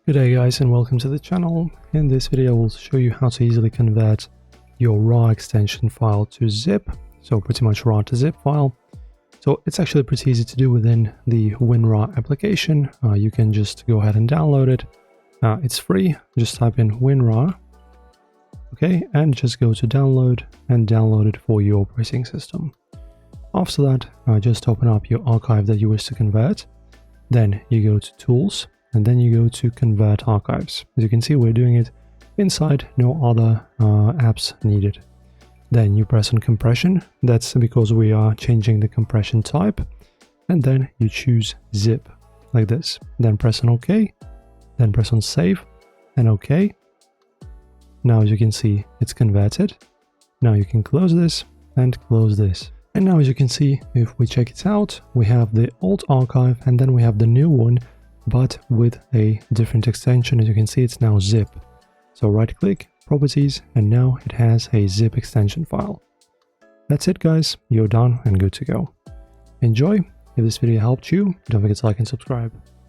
Good day guys and welcome to the channel. In this video I will show you how to easily convert your RAR extension file to zip, so pretty much RAR to zip file. So it's actually pretty easy to do within the WinRAR application. You can just go ahead and download it. It's free, just type in WinRAR, okay, and just go to download and download it for your operating system. After that, just open up your archive that you wish to convert. Then you go to Tools, and then you go to Convert Archives. As you can see, we're doing it inside, no other apps needed. Then you press on Compression, that's because we are changing the compression type, and then you choose Zip, like this. Then press on OK, then press on Save, and OK. Now as you can see, it's converted. Now you can close this, and close this. And now as you can see, if we check it out, we have the old archive, and then we have the new one, but with a different extension. As you can see, it's now zip. So right click, properties, and now it has a zip extension file. That's it guys, you're done and good to go. Enjoy. If this video helped you, don't forget to like and subscribe.